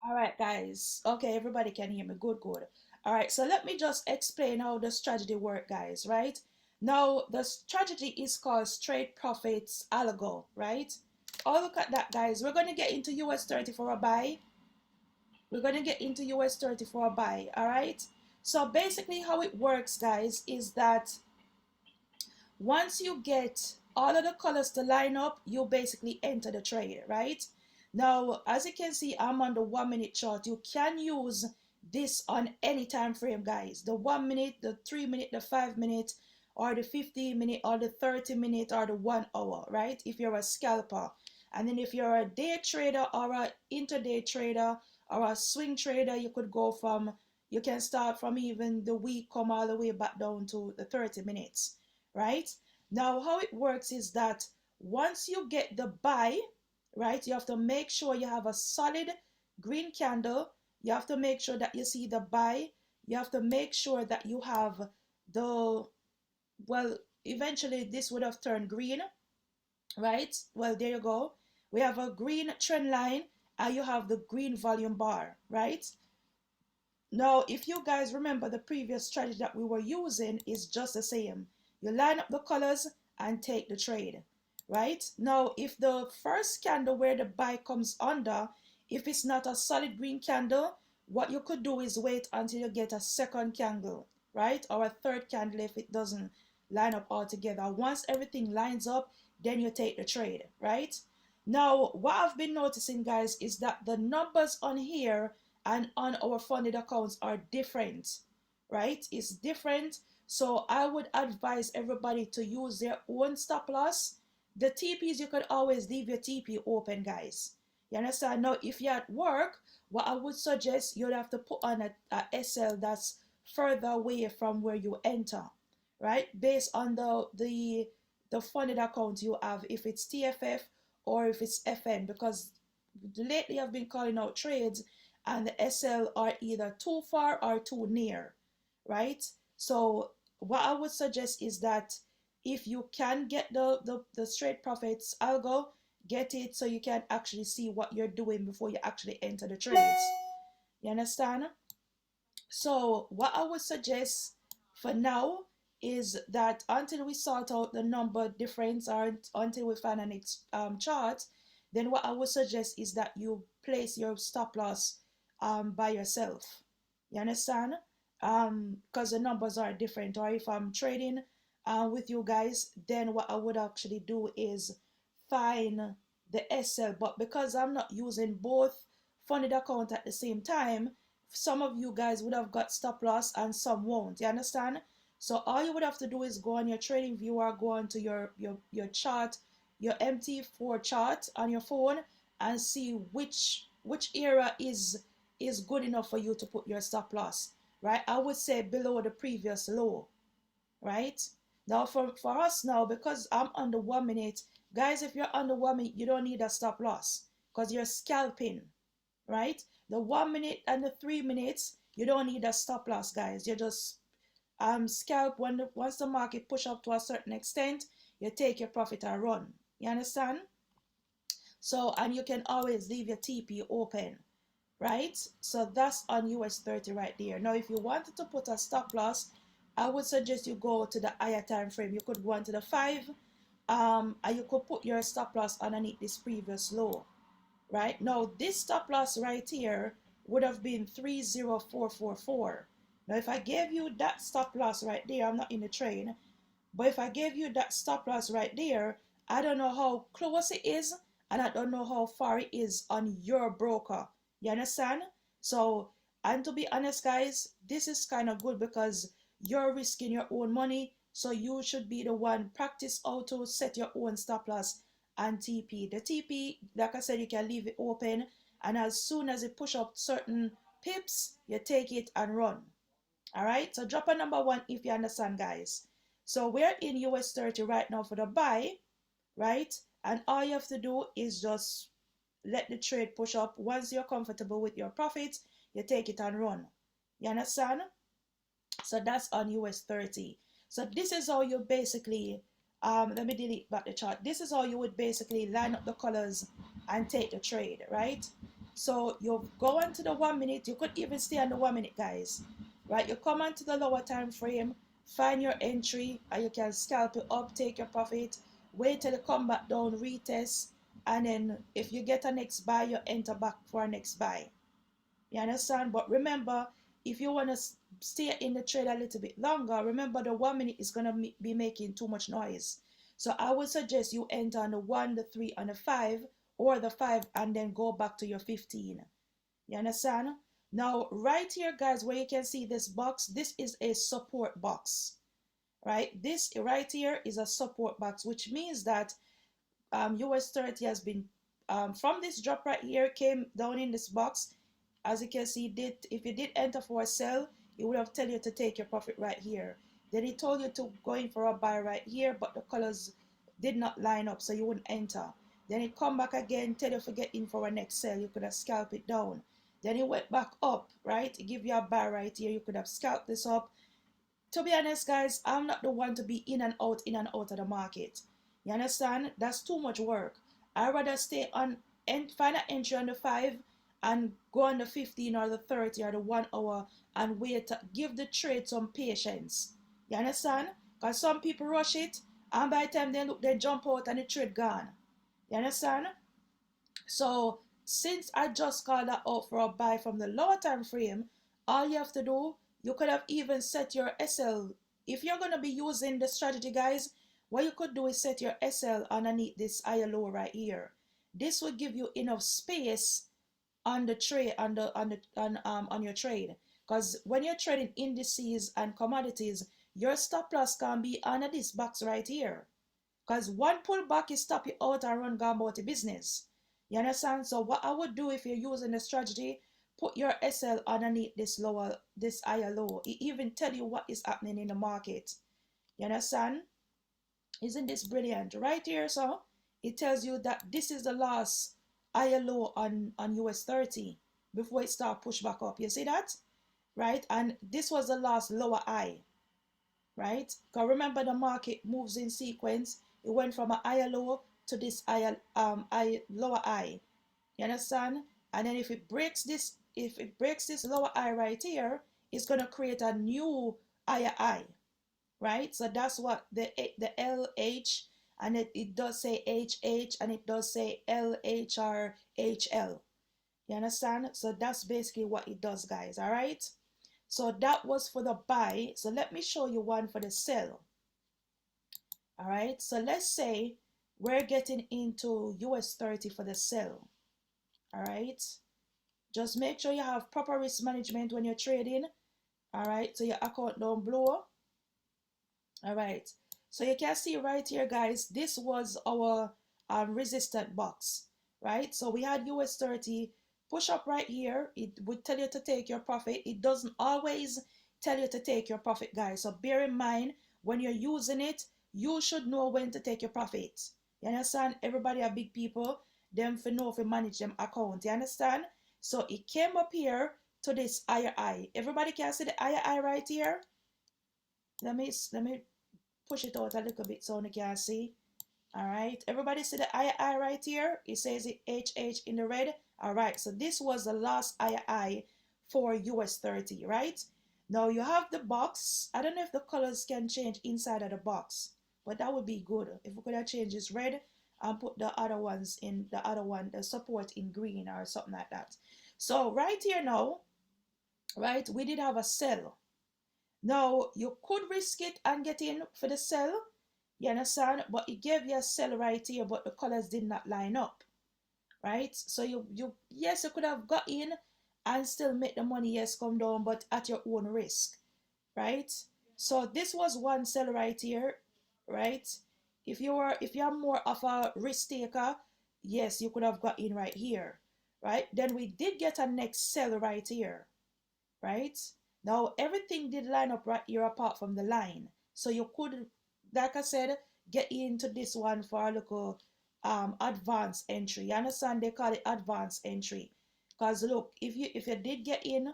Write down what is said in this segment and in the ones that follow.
All right, guys. Okay, everybody can hear me. Good, good. All right, so let me just explain how the strategy work, guys, right? Now, the strategy is called straight profits algo, right? Oh, look at that, guys. We're going to get into US 30 for a buy. We're going to get into US 30 for a buy, all right? So basically how it works, guys, is that once you get all of the colors to line up, you basically enter the trade, right? Now, as you can see, I'm on the 1 minute chart. You can use this on any time frame, guys. The 1 minute, the 3 minute, the 5 minute, or the 15 minute, or the 30 minute, or the 1 hour, right? If you're a scalper. And then if you're a day trader or a intraday trader or a swing trader, you could go from, you can start from even the week, come all the way back down to the 30 minutes, right? Now, how it works is that once you get the buy, right, you have to make sure you have a solid green candle. You have to make sure that you see the buy. You have to make sure that you have the, well, eventually this would have turned green, right? Well, there you go. We have a green trend line and you have the green volume bar, right? Now, if you guys remember, the previous strategy that we were using is just the same. You line up the colors and take the trade, right? Now, if the first candle where the buy comes under, if it's not a solid green candle, what you could do is wait until you get a second candle, right? Or a third candle if it doesn't line up all together. Once everything lines up, then you take the trade, right? Now, what I've been noticing, guys, is that the numbers on here and on our funded accounts are different, right? It's different. So I would advise everybody to use their own stop loss. The TPs, you could always leave your TP open, guys. You understand? Now, if you're at work, what I would suggest, you'd have to put on a SL that's further away from where you enter, right? Based on the funded account you have, if it's TFF or if it's FN, because lately I've been calling out trades and the SL are either too far or too near, right? So what I would suggest is that if you can get the straight profits algo, get it so you can actually see what you're doing before you actually enter the trades. You understand? So what I would suggest for now is that until we sort out the number difference or until we find an chart, then what I would suggest is that you place your stop loss by yourself. You understand? Because the numbers are different. Or if I'm trading with you guys, then what I would actually do is find the SL. But because I'm not using both funded account at the same time, some of you guys would have got stop loss and some won't. You understand? So all you would have to do is go on your trading viewer, go onto your chart, your MT4 chart on your phone, and see which area is good enough for you to put your stop loss, right? I would say below the previous low, right? Now for us now, because I'm under 1 minute, guys, if you're under 1 minute, you don't need a stop loss because you're scalping, right? The 1 minute and the 3 minutes, you don't need a stop loss, guys. You just scalp when once the market push up to a certain extent, you take your profit and run. You understand? So, and you can always leave your TP open, right? So that's on US 30 right there. Now, if you wanted to put a stop loss, I would suggest you go to the higher time frame. You could go into the 5, and you could put your stop loss underneath this previous low, right? Now, this stop loss right here would have been 30444. Now, if I gave you that stop loss right there, I'm not in the trade, but if I gave you that stop loss right there, I don't know how close it is, and I don't know how far it is on your broker. You understand? So, and to be honest, guys, this is kind of good because you're risking your own money. So you should be the one practice how to set your own stop loss and TP. The TP, like I said, you can leave it open, and as soon as it push up certain pips, you take it and run. All right, so drop a number one if you understand, guys. So we're in US 30 right now for the buy, right? And all you have to do is just let the trade push up. Once you're comfortable with your profits, you take it and run. You understand? So that's on US 30. So this is how you basically, let me delete back the chart. This is how you would basically line up the colors and take the trade, right? So you go on to the 1 minute. You could even stay on the 1 minute, guys. Right? You come on to the lower time frame, find your entry, and you can scalp it up, take your profit, wait till it come back down, retest, and then if you get a next buy, you enter back for a next buy. You understand? But remember, if you want to stay in the trade a little bit longer, remember the 1 minute is going to be making too much noise. So I would suggest you enter on the 1, the 3, and the 5, or the 5, and then go back to your 15. You understand? Now, right here, guys, where you can see this box, this is a support box, right? This right here is a support box, which means that US 30 has been, from this drop right here, came down in this box. As you can see, if you did enter for a sell, it would have tell you to take your profit right here. Then it told you to go in for a buy right here, but the colors did not line up, so you wouldn't enter. Then it come back again, tell you to get in for a next sell. You could have scalped it down. Then it went back up, right? It give you a buy right here. You could have scalped this up. To be honest, guys, I'm not the one to be in and out of the market. You understand? That's too much work. I'd rather stay on and find an entry on the 5 and go on the 15 or the 30 or the 1 hour and wait. Give the trade some patience. You understand? Because some people rush it, and by the time they look, they jump out and the trade gone. You understand? So since I just called that out for a buy from the lower time frame, all you have to do, you could have even set your SL. If you're going to be using the strategy, guys, what you could do is set your SL underneath this higher low right here. This will give you enough space on the trade, on your trade, because when you're trading indices and commodities, your stop loss can be under this box right here, because one pullback is stop you out and run gone about the business. You understand? So what I would do if you're using the strategy, put your SL underneath this higher low. It even tell you what is happening in the market. You understand? Isn't this brilliant? Right here, so it tells you that this is the last higher low on US 30 before it start push back up. You see that? Right? And this was the last lower high. Right? Because remember, the market moves in sequence. It went from a higher low to this lower high. You understand? And then if it breaks this lower high right here, it's gonna create a new higher high, right? So that's what the LH, and it does say HH, and it does say LHR HL. You understand? So that's basically what it does, guys. All right. So that was for the buy. So let me show you one for the sell. All right. So let's say we're getting into US 30 for the sell. All right. Just make sure you have proper risk management when you're trading. All right. So your account don't blow. All right. So you can see right here, guys, this was our resistant box, right? So we had US 30 push up right here. It would tell you to take your profit. It doesn't always tell you to take your profit, guys. So bear in mind, when you're using it, you should know when to take your profit. You understand? Everybody are big people. Them for know if you manage them account. You understand? So it came up here to this higher high. Everybody can see the higher high right here. Let me push it out a little bit so you can see. All right, everybody see the II right here? It says it HH in the red. All right, so this was the last II for US 30, right? Now you have the box. I don't know if the colors can change inside of the box, but that would be good if we could have changed this red and put the other ones in the other one, the support in green or something like that. So right here now, right, we did have a sell. Now, you could risk it and get in for the sell, you understand? But it gave you a sell right here, but the colors did not line up, right? So yes, you could have got in and still make the money, yes, come down, but at your own risk, right? So this was one sell right here, right? If you're more of a risk taker, yes, you could have got in right here, right? Then we did get a next sell right here, right? Now everything did line up right here apart from the line. So you could, like I said, get into this one for a little advanced entry. You understand? They call it advanced entry. Because look, if you did get in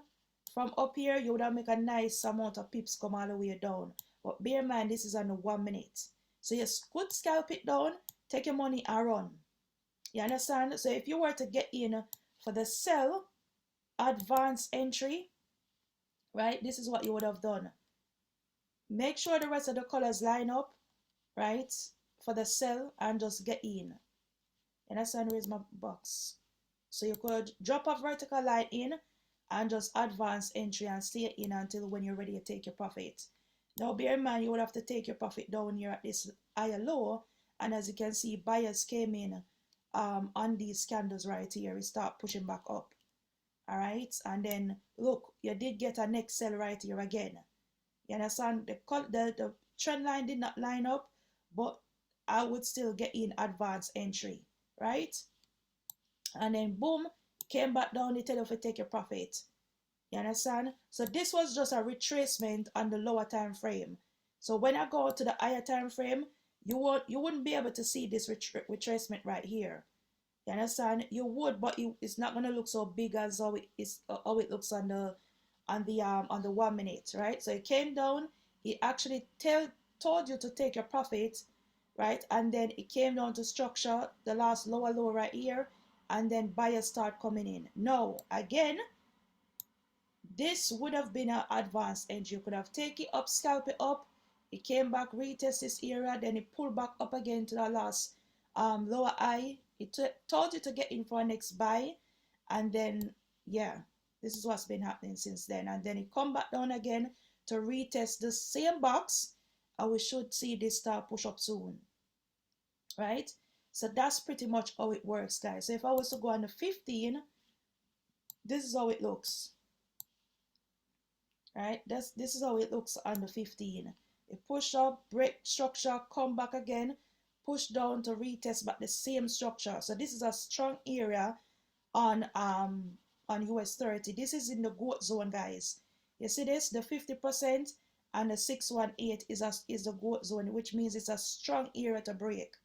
from up here, you would have make a nice amount of pips come all the way down. But bear in mind, this is on the 1 minute. So you could scalp it down, take your money and run. You understand? So if you were to get in for the sell, advanced entry, right? This is what you would have done. Make sure the rest of the colors line up, right? For the sell and just get in. And that's where's my box. So you could drop a vertical line in and just advance entry and stay in until when you're ready to take your profit. Now bear in mind you would have to take your profit down here at this higher low, and as you can see buyers came in on these candles right here. We start pushing back up. Alright, and then look, you did get a next sell right here again. You understand? The trend line did not line up, but I would still get in advanced entry, right? And then boom, came back down. They tell you to take your profit. You understand? So this was just a retracement on the lower time frame. So when I go to the higher time frame, you wouldn't be able to see this retracement right here. You understand? You would, but it's not gonna look so big as how it looks on the 1 minute, right? So it came down. It actually told you to take your profit, right? And then it came down to structure the last lower low right here, and then buyers start coming in. Now again, this would have been an advanced entry. You could have taken it up, scalp it up. It came back, retest this area, then it pulled back up again to the last lower high. It told you to get in for a next buy, and then yeah, this is what's been happening since then. And then it come back down again to retest the same box, and we should see this start push up soon, right? So that's pretty much how it works, guys. So if I was to go on the 15, this is how it looks, right? This is how it looks on the 15. It push up, break structure, come back again, push down to retest back the same structure. So this is a strong area on US 30. This is in the GOAT zone, guys. You see this? The 50% and the 618 is the GOAT zone, which means it's a strong area to break.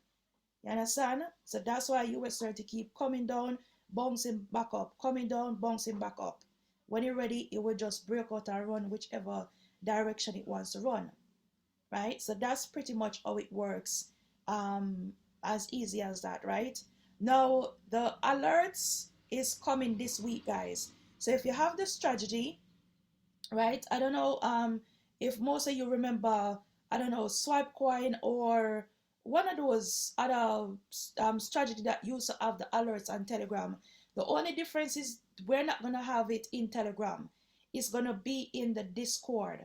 You understand? So that's why US 30 keep coming down, bouncing back up, coming down, bouncing back up. When you're ready, it will just break out and run whichever direction it wants to run, right? So that's pretty much how it works, as easy as that, right? Now the alerts is coming this week, guys. So if you have the strategy, right? I don't know if most of you remember, I don't know, swipe coin or one of those other strategy that used to have the alerts on Telegram. The only difference is we're not gonna have it in Telegram. It's gonna be in the Discord,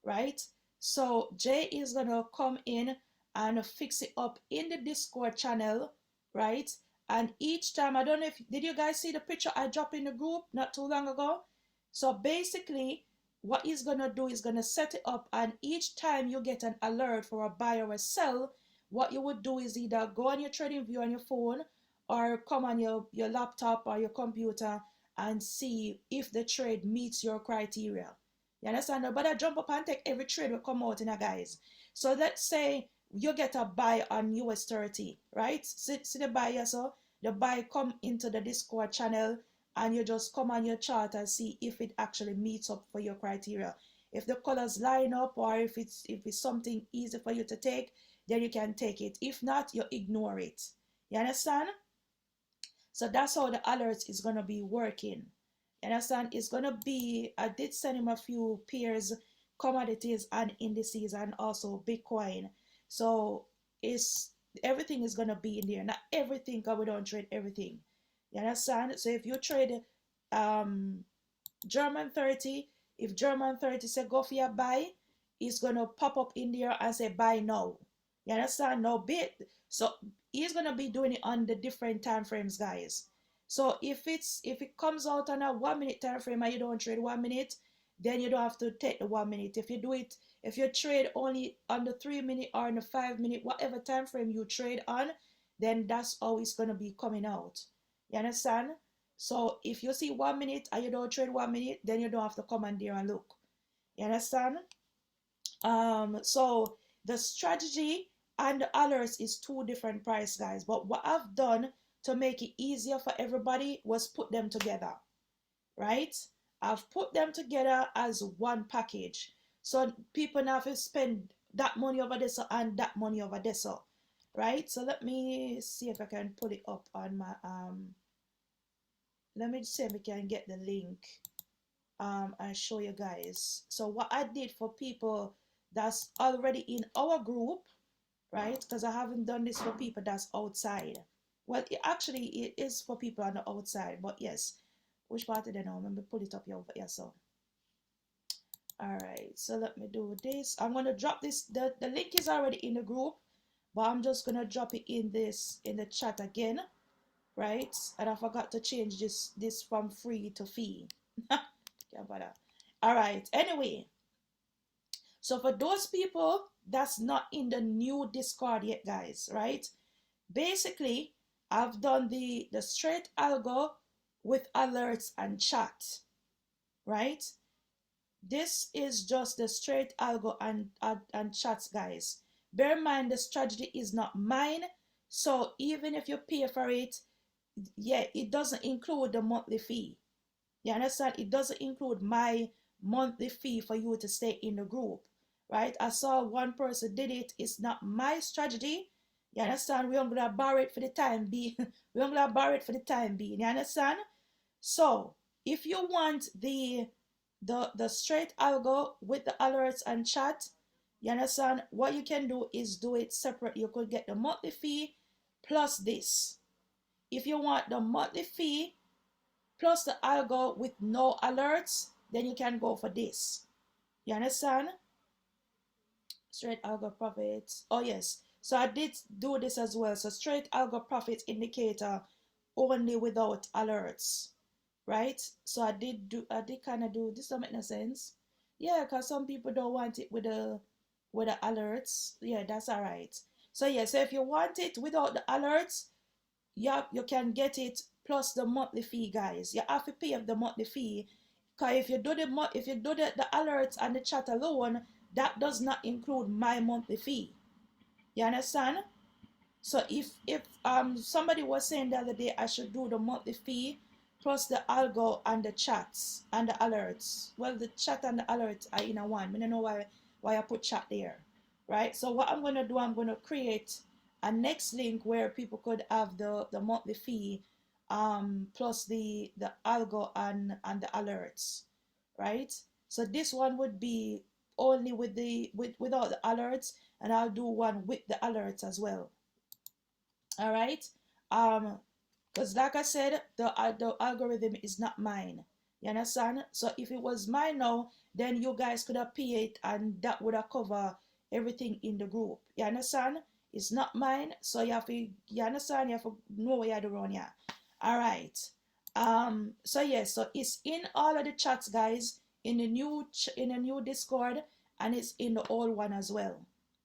right? So Jay is gonna come in and fix it up in the Discord channel, right? And each time, I don't know if did you guys see the picture I dropped in the group not too long ago? So basically, what he's gonna do is gonna set it up, and each time you get an alert for a buy or a sell, what you would do is either go on your trading view on your phone or come on your laptop or your computer and see if the trade meets your criteria. You understand? But I jump up and take every trade will come out in a guys. So let's say you get a buy on US 30, right? See the buy here, so the buy come into the Discord channel, and you just come on your chart and see if it actually meets up for your criteria. If the colors line up, or if it's something easy for you to take, then you can take it. If not, you ignore it. You understand? So that's how the alerts is gonna be working. You understand? It's gonna be, I did send him a few pairs, commodities and indices, and also Bitcoin. So it's everything is gonna be in there. Not everything, because we don't trade everything. You understand? So if you trade German 30, if German 30 say go for your buy, it's gonna pop up in there and say buy now. You understand? No bit. So he's gonna be doing it on the different time frames, guys. So if it comes out on a 1 minute time frame and you don't trade 1 minute, then you don't have to take the 1 minute. If you trade only on the 3 minute or on the 5 minute, whatever time frame you trade on, then that's how it's gonna be coming out. You understand? So if you see 1 minute and you don't trade 1 minute, then you don't have to come on there and look. You understand? So the strategy and the alerts is two different price, guys. But what I've done to make it easier for everybody was put them together, right? I've put them together as one package. So people now have to spend that money over this and that money over this, right? So let me see if I can put it up on my let me see if we can get the link and show you guys. So what I did for people that's already in our group, right? Because I haven't done this for people that's outside. Well, it is for people on the outside, but yes. Which part did I know? Let me pull it up here over here. So, all right. So let me do this. I'm gonna drop this. The link is already in the group, but I'm just gonna drop it in the chat again, right? And I forgot to change this from free to fee. Can't bother. All right. Anyway, so for those people that's not in the new Discord yet, guys, right? Basically, I've done the straight algo with alerts and chat, right? This is just the straight algo and chats, guys. Bear in mind the strategy is not mine, so even if you pay for it, yeah, it doesn't include the monthly fee. You understand? It doesn't include my monthly fee for you to stay in the group, right? I saw one person did it. It's not my strategy. You understand? We're gonna borrow it for the time being. We're gonna borrow it for the time being. You understand? So if you want the straight algo with the alerts and chat, you understand? What you can do is do it separate. You could get the monthly fee plus this. If you want the monthly fee plus the algo with no alerts, then you can go for this. You understand? Straight algo profits. Oh yes. So I did do this as well. So straight algo profits indicator only without alerts. Right? So I did kind of do this. Don't make no sense. Yeah, because some people don't want it with the alerts. Yeah, that's all right. So yeah, so if you want it without the alerts, yeah, you can get it plus the monthly fee, guys. You have to pay up the monthly fee. Because if you do the alerts and the chat alone, that does not include my monthly fee. You understand? So if somebody was saying the other day I should do the monthly fee plus the algo and the chats and the alerts. Well, the chat and the alerts are in a one. I don't know why I put chat there, right? So what I'm gonna do, I'm gonna create a next link where people could have the monthly fee plus the algo and the alerts, right? So this one would be only without the alerts, and I'll do one with the alerts as well. All right. Because like I said, the algorithm is not mine. You understand? So if it was mine now, then you guys could have paid it and that would have covered everything in the group. You understand? It's not mine, so you understand, you have to know what you're doing here. All right. So yes, so it's in all of the chats, guys, in the new Discord, and it's in the old one as well.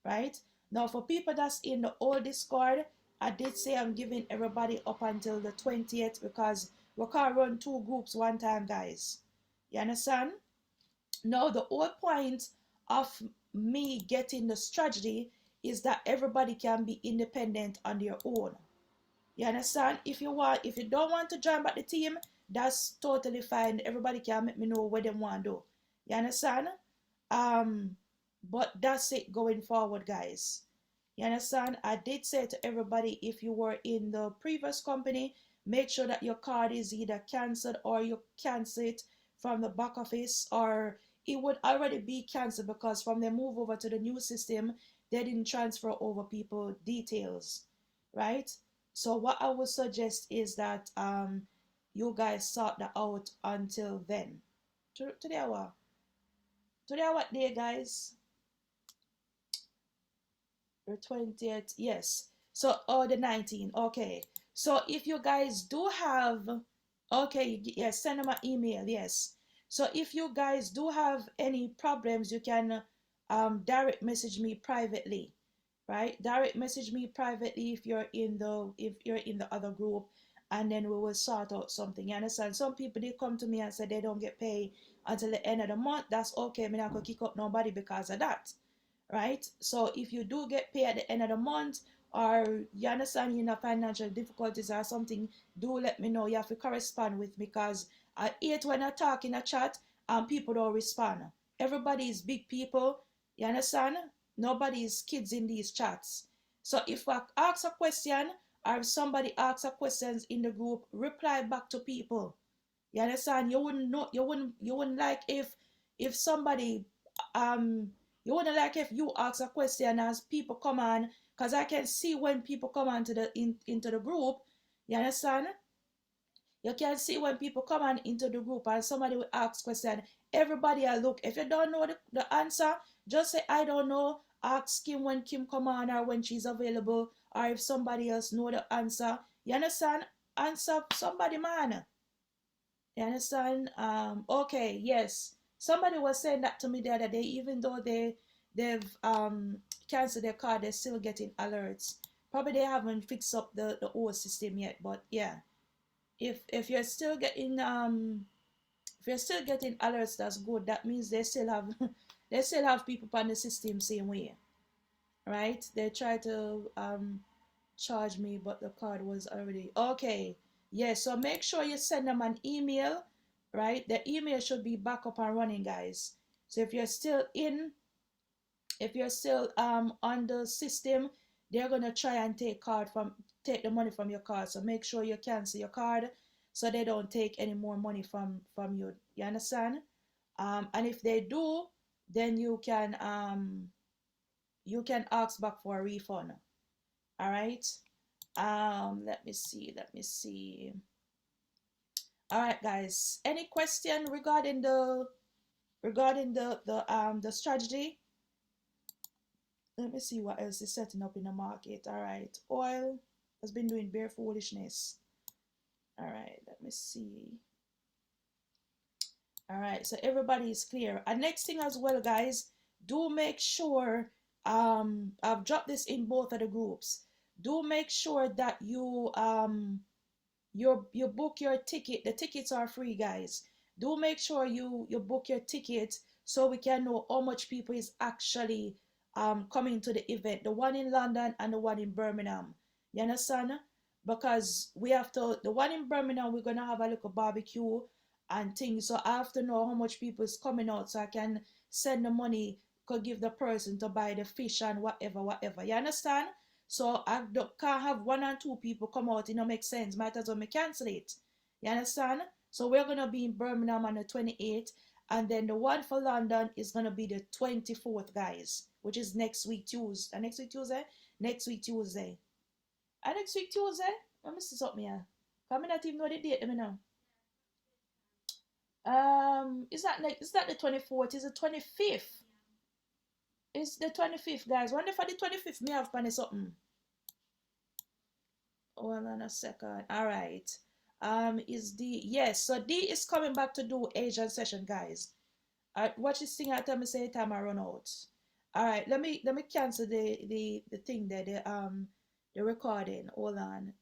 Right? Now for people that's in the old Discord, I did say I'm giving everybody up until the 20th because we can't run two groups one time, guys. You understand? Now, the whole point of me getting the strategy is that everybody can be independent on their own. You understand? If you don't want to join back the team, that's totally fine. Everybody can let me know what they want to do. You understand? But that's it going forward, guys. You understand? I did say to everybody, if you were in the previous company, make sure that your card is either cancelled or you cancel it from the back office, or it would already be cancelled because from the move over to the new system, they didn't transfer over people details, right? So what I would suggest is that you guys sort that out until then. Today what? Today what day, guys? The 20th, yes. So, oh, the 19th, okay. So, if you guys do have, okay, yes, send them an email, yes. So, if you guys do have any problems, you can direct message me privately, right? Direct message me privately if you're in the other group, and then we will sort out something. You understand? Some people they come to me and say they don't get paid until the end of the month. That's okay. I'm not gonna kick up nobody because of that, right? So if you do get paid at the end of the month, or you understand you're in a financial difficulties or something, do let me know. You have to correspond with me because I hate when I talk in a chat and people don't respond. Everybody is big people, you understand? Nobody is kids in these chats. So if I ask a question or if somebody asks a questions in the group, reply back to people. You understand? You wouldn't know, you wouldn't like if somebody you wouldn't like if you ask a question as people come on, because I can see when people come on to into the group. You understand? You can see when people come on into the group and somebody will ask question. Everybody will look. If you don't know the answer, just say I don't know. Ask Kim when Kim come on or when she's available, or if somebody else know the answer. You understand? Answer somebody, man. You understand? Okay, yes. Somebody was saying that to me the other day, even though they've canceled their card, they're still getting alerts. Probably they haven't fixed up the old system yet, but yeah. If you're still getting alerts, that's good. That means they still have they still have people on the system same way. Right? They try to charge me, but the card was already okay. Yeah, so make sure you send them an email, right? The email should be back up and running, guys. So if you're still on the system, they're gonna try and take the money from your card. So make sure you cancel your card so they don't take any more money from you. You understand? And if they do, then you can ask back for a refund. All right. Let me see. Let me see. All right, guys. Any question regarding the strategy? Let me see what else is setting up in the market. All right, oil has been doing bare foolishness. All right, let me see. All right, so everybody is clear. And next thing as well, guys, do make sure I've dropped this in both of the groups. Do make sure that you book your ticket. The tickets are free, guys. Do make sure you book your ticket so we can know how much people is actually coming to the event, the one in London and the one in Birmingham. You understand? Because we have to, the one in Birmingham, we're gonna have a little barbecue and things, so I have to know how much people is coming out so I can send the money, could give the person to buy the fish and whatever. You understand? So I can't have one and two people come out. It don't make sense. Might as well me cancel it. You understand? So we're gonna be in Birmingham on the 28th, and then the one for London is gonna be the 24th, guys, which is next week Tuesday. Next week Tuesday. Next week Tuesday. And next week Tuesday. Let me see something here. Come not even know the date. Let me know. Is that the 24th? Is the 25th? It's the 25th, guys. Wonder for the 25th me have funny something. Hold on a second. All right. Is D, yes? So D is coming back to do Asian session, guys. Watch this thing. I tell me say time I run out. All right. Let me cancel the thing there. The recording. Hold on.